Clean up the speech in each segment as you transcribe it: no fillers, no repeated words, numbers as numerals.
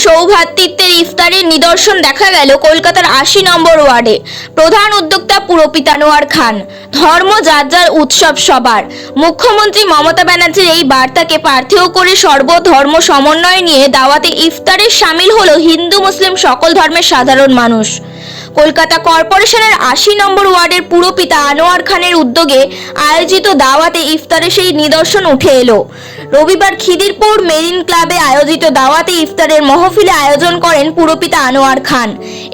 সৌভ্রাতৃত্বের ইফতারের নিদর্শন দেখা গেল কলকাতার ৮০ নম্বর ওয়ার্ডে। প্রধান উদ্যোক্তা পুরপিতা আনোয়ার খান। ধর্ম যার যার, উৎসব সবার। মুখ্যমন্ত্রী মমতা ব্যানার্জির এই বার্তাকে পাথেয় করে সর্বধর্ম সমন্বয় নিয়ে দাওয়াতে ইফতারে সামিল হলো হিন্দু মুসলিম সকল ধর্মের সাধারণ মানুষ। কলকাতা কর্পোরেশনের ৮০ নম্বর ওয়ার্ডের পুরপিতা আনোয়ার খানের উদ্যোগে আয়োজিত দাওয়াতে ইফতারে সেই নিদর্শন উঠে এলো। রবিবার খিদিরপুর মেরিন ক্লাবে আয়োজিত দাওয়াতে ইফতারের মহফিলে আয়োজন করেন পুরপিতা আনোয়ার খান।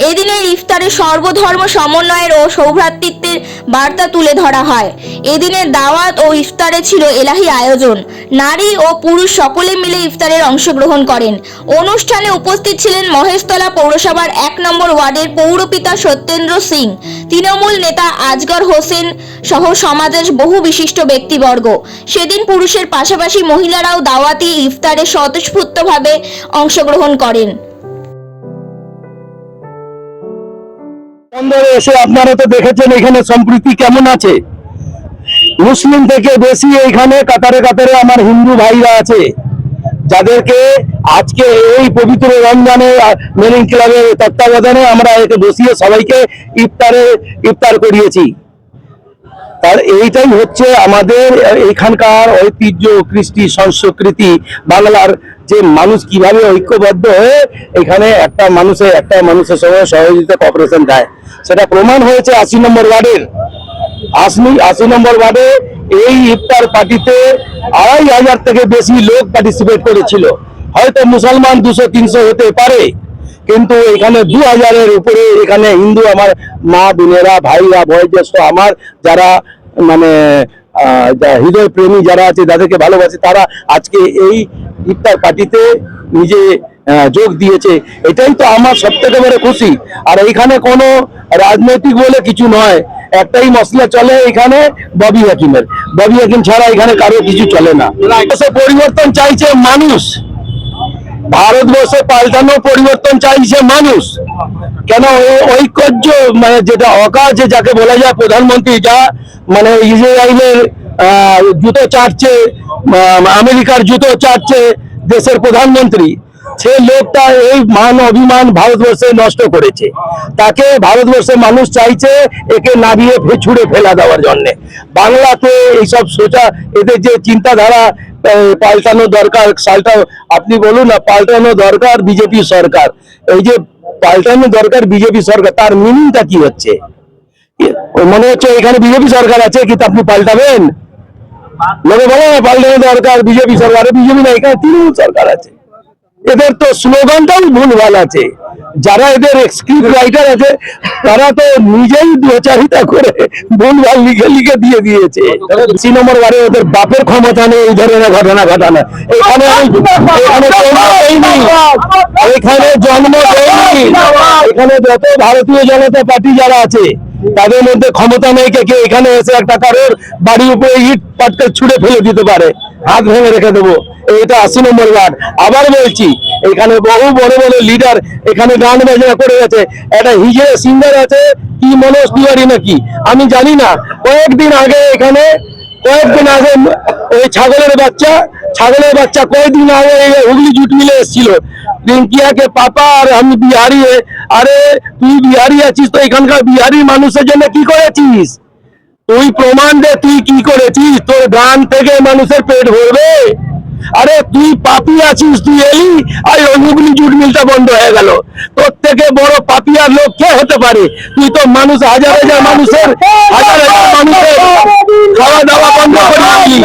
এদিনের ইফতারে সর্বধর্ম সমন্বয়ের ও সৌভ্রাতৃত্বের বার্তা তুলে ধরা হয়। এদিনের দাওয়াত ও ইফতারে ছিল এলাহি আয়োজন। নারী ও পুরুষ সকলে মিলে ইফতারের অংশগ্রহণ করেন। অনুষ্ঠানে উপস্থিত ছিলেন মহেশতলা পৌরসভার ১ নম্বর ওয়ার্ডের পৌরপিতা সত্যেন্দ্র সিং, তৃণমূল নেতা আজগর হোসেন সহ সমাজের বহু বিশিষ্ট ব্যক্তিবর্গ। সেদিন পুরুষের পাশাপাশি মহিলারাও দাওয়াতি ইফতারে স্বতঃস্ফূর্তভাবে অংশগ্রহণ করেন। এসে আপনারা তো দেখেছেন এখানে সম্প্রীতি কেমন আছে। মুসলিম থেকে বেশি এখানে কাতারে কাতারে আমার হিন্দু ভাইরা আছে, যাদেরকে আজকে এই পবিত্র রমজানে মেরিন ক্লাবের তত্ত্বাবধানে আমরা একে বসিয়ে সবাইকে ইফতার করিয়েছি। তার এইটাই হচ্ছে আমাদের এখানকার ঐতিহ্য, কৃষ্টি, সংস্কৃতি, বাংলার যে মানুষ কিভাবে ঐক্যবদ্ধ হয়ে এখানে একটা মানুষের সঙ্গে সহযোগিতা কর্পোরেশন দেয়, সেটা প্রমাণ হয়েছে ৮০ নম্বর ওয়ার্ডের। ৮০ নম্বর ওয়ার্ডে এই ইফতার পার্টিতে ২৫০০ থেকে বেশি লোক পার্টিসিপেট করেছিল। হয়তো মুসলমান ২০০-৩০০ হতে পারে, কিন্তু এখানে ২০০০-এর উপরে এখানে হিন্দু আমার মা বোনেরা, ভাইরা, বয়োজ্যেষ্ঠ আমার যারা মানে হৃদয় প্রেমী যারা আছে, যাদেরকে ভালোবাসে, তারা আজকে এই ইফতার পার্টিতে নিজে যোগ দিয়েছে। এটাই তো আমার সবথেকে বড় খুশি। আর এইখানে কোনো রাজনৈতিক বলে কিছু নয়, একটাই মশলা চলে এখানে, ববি হাকিম ছাড়া এখানে কারো কিছু চলে না। পরিবর্তন চাইছে মানুষ, ভারতবর্ষে পাল্টানো পরিবর্তন চাইছে মানুষ। কেন ঐক্য মানে যেটা অকাজ যাকে বলা যায়, প্রধানমন্ত্রী যা মানে ইসরায়েলের জুতো চাটছে, আমেরিকার জুতো চাটছে দেশের প্রধানমন্ত্রী, সে লোকটা এই মান অভিমান ভারতবর্ষে নষ্ট করেছে। তাকে ভারতবর্ষের মানুষ চাইছে একে নাড়িয়ে ছুঁড়ে ফেলা দেওয়ার জন্য। বাংলাতে এইসব সোজা এদের যে চিন্তাধারা পাল্টানো দরকার, আপনি বলুন না, পাল্টানো দরকার বিজেপি সরকার। এই যে পাল্টানো দরকার বিজেপি সরকার, তার মিনিংটা কি হচ্ছে? মনে হচ্ছে এখানে বিজেপি সরকার আছে, কিন্তু আপনি পাল্টাবেন? লোকে বলে না পাল্টানো দরকার বিজেপি সরকার, বিজেপি না, এখানে তৃণমূল সরকার আছে। এদের তো স্লোগানটাও ভুলভাল আছে। যারা এদের স্ক্রিপ্ট রাইটার আছে তারা তো নিজেই দুচারিতা করে ভুলভাল লিখে দিয়ে দিয়েছে। ৮০ নম্বর ওয়ার্ডে ওদের বাপের ক্ষমতা নেই এই ধরনের ঘটনা ঘটানো। এখানে জন্ম দেয়নি। এখানে যত ভারতীয় জনতা পার্টি যারা আছে তাদের মধ্যে ক্ষমতা নেই কে এখানে এসে একটা কারোর বাড়ির উপরে ইট পাটকে ছুঁড়ে ফেলে দিতে পারে, হাত ভেঙে রেখে দেবো। এটা ৮০ নম্বর ওয়ার্ড। আবার বলছি, এখানে বহু বড় বড় লিডার এখানে গান বাজনা করে গেছে। একটা হিজড়ে সিঙ্গার আছে, কি মনোজ তিওয়ারি নাকি আমি জানি না, কয়েকদিন আগে ওই ছাগলের বাচ্চা কয়েকদিন আগে হুগলি জুট মিলে এসেছিল। রিঙ্কিয়াকে পাপা আর আমি বিহারি, আরে তুই বিহারি আছিস তো এখানকার বিহারি মানুষের জন্য কি করেছিস? তুই প্রমাণ দে তুই কি করেছিস। তোর গান থেকে মানুষের পেট ভরবে? আরে তুই পাপি আছিস, তুই এলি আর হুগলি জুট মিলটা বন্ধ হয়ে গেল। তোর থেকে বড় পাপিয়ার লোক কে হতে পারে? তুই তো মানুষ হাজার মানুষের খাওয়া দাওয়া বন্ধ করে দিলি।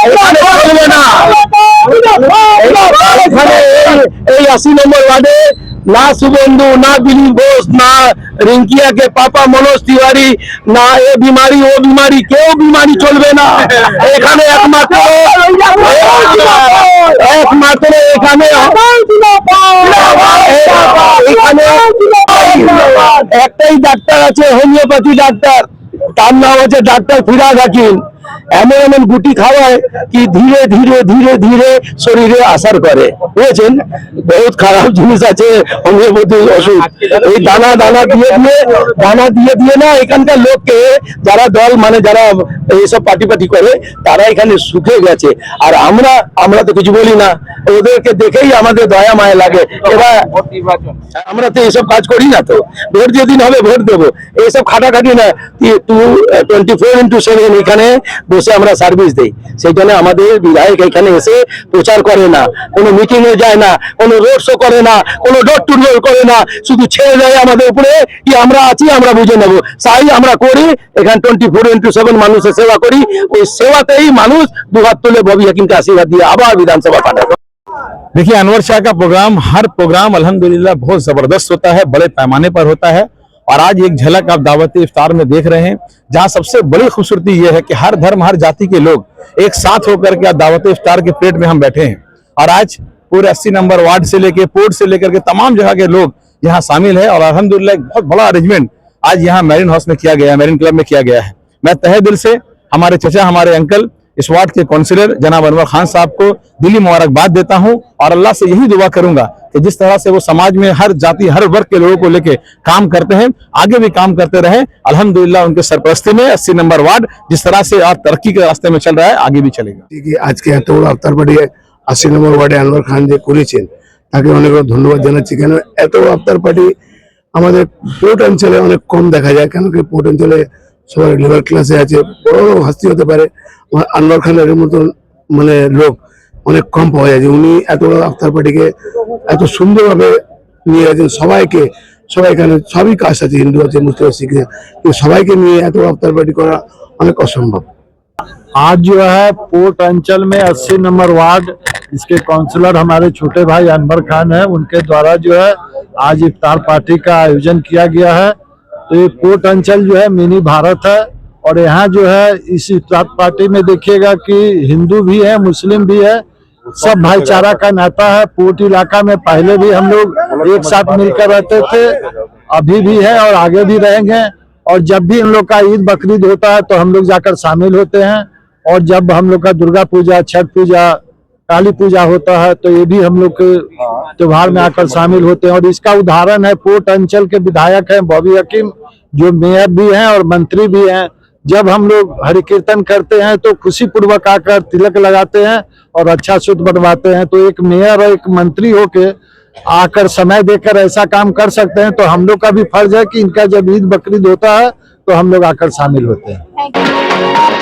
এখানে চলবে না। এখানে এই ৮০ নম্বর ওয়ার্ডে না শুভেন্দু, না দিলীপ ঘোষ, না রিঙ্কিয়াকে পাপা মনোজ তিওয়ারি, না এ বিমারি ও বিমারি, কেউ বিমারি চলবে না এখানে। একমাত্র এখানে একটাই ডাক্তার আছে, হোমিওপ্যাথি ডাক্তার, তার নাম হচ্ছে ডাক্তার ফিরাদ হাকিম। এমন এমন গুটি খাওয়ায় কি ধীরে ধীরে ধীরে ধীরে শরীরে আসার করে, বুঝেছেন? বহুত খারাপ জিনিস আছে হোমিওপ্যাথি ওষুধ। এই দানা দানা দিয়ে দিয়ে না এখানকার লোককে, যারা দল মানে যারা এইসব পার্টি করে, তারা এখানে শুকে গেছে। আর আমরা তো কিছু বলি না, ওদেরকে দেখেই আমাদের দয়া মায়া লাগে। এবার আমরা তো এইসব কাজ করি না, তো ভোট যেদিন হবে ভোট দেবো, এইসব খাটাখাটি না। 24/7 এখানে বসে আমরা সার্ভিস দেই। সেইখানে আমাদের বিধায়ক এখানে এসে প্রচার করে না, কোনো মিটিং এ যায় না, কোনো রোড শো করে না, কোনো ডোর টু ডোর করে না, শুধু ছেড়ে দেয় আমাদের উপরে কি আমরা আছি, আমরা বুঝে নেবো। তাই আমরা করি এখানে 24/7 মানুষের সেবা করি। ওই সেবাতেই মানুষ দুহাত তুলে ববি হাকিমকে আশীর্বাদ দিয়ে আবার বিধানসভা পাঠাবে। देखिए, अनवर शाह का प्रोग्राम, हर प्रोग्राम अल्हम्दुलिल्लाह बहुत जबरदस्त होता है, बड़े पैमाने पर होता है। और आज एक झलक आप दावत इफ्तार में देख रहे हैं, जहां सबसे बड़ी खूबसूरती यह है कि हर धर्म हर जाति के लोग एक साथ होकर के दावत इफ्तार के प्लेट में हम बैठे हैं। और आज पूरे 80 नंबर वार्ड से लेकर पोर्ट से लेकर के तमाम जगह के लोग यहाँ शामिल है। और अल्हम्दुलिल्लाह एक बहुत बड़ा अरेंजमेंट आज यहाँ मैरिन हाउस में किया गया है, मैरिन क्लब में किया गया है। मैं तहे दिल से हमारे चचा, हमारे अंकल, इस वार्ड के काउंसिलर जनाब अनवर खान साहब को दिली मुबारकबाद देता हूं। और अल्लाह से यही दुआ करूंगा कि जिस तरह से वो समाज में हर जाति हर वर्ग के लोगों को लेके काम करते हैं, आगे भी काम करते रहे। अल्हम्दुलिल्लाह उनके सरपरस्ती में 80 नंबर वार्ड जिस तरह से आज तरक्की के रास्ते में चल रहा है, आगे भी चलेगा। आज के এত বড় আফতার পার্টি 80 নম্বর ওয়ার্ডে আনোয়ার খান যে করেছেন, তাকে অনেক ধন্যবাদ জানাচ্ছি। কেন এত বড় আফতার পার্টি আমাদের পোর্ট অঞ্চলে অনেক কম দেখা যায়, কেন কি পোর্ট অঞ্চলে সবাই লেবার ক্লাসে আছে, বড় বড় হাস্তি হতে পারে, আনোয়ার খানের মতন মানে লোক অনেক কম পাওয়া যায়। উনি এত বড় আফতার পার্টিকে এত সুন্দরভাবে নিয়ে গেছেন। সবাই এখানে সবই কাস্ট আছে, হিন্দু আছে, মুসলিম আছে, শিখ আছে, কিন্তু সবাইকে নিয়ে এত বড় আফতার পার্টি করা অনেক অসম্ভব। आज जो है पोर्ट अंचल में 80 नंबर वार्ड, इसके काउंसलर हमारे छोटे भाई अनवर खान है, उनके द्वारा जो है आज इफ्तार पार्टी का आयोजन किया गया है। तो ये पोर्ट अंचल जो है मिनी भारत है। और यहाँ जो है इस इफ्तार पार्टी में देखिएगा कि हिंदू भी है, मुस्लिम भी है, सब भाईचारा का नाता है। पोर्ट इलाका में पहले भी हम लोग एक साथ मिलकर रहते थे, अभी भी है और आगे भी रहेंगे। और जब भी हम लोग का ईद बकरीद होता है तो हम लोग जाकर शामिल होते हैं। और जब हम लोग का दुर्गा पूजा, छठ पूजा, काली पूजा होता है तो ये भी हम लोग के त्योहार में आकर शामिल होते हैं। और इसका उदाहरण है पोर्ट अंचल के विधायक हैं बॉबी हकीम, जो मेयर भी हैं और मंत्री भी हैं। जब हम लोग हरि कीर्तन करते हैं तो खुशी पूर्वक आकर तिलक लगाते हैं और अच्छा शुद्ध बनवाते हैं। तो एक मेयर और एक मंत्री होके आकर समय देकर ऐसा काम कर सकते हैं, तो हम लोग का भी फर्ज है कि इनका जब ईद बकरीद होता है तो हम लोग आकर शामिल होते हैं।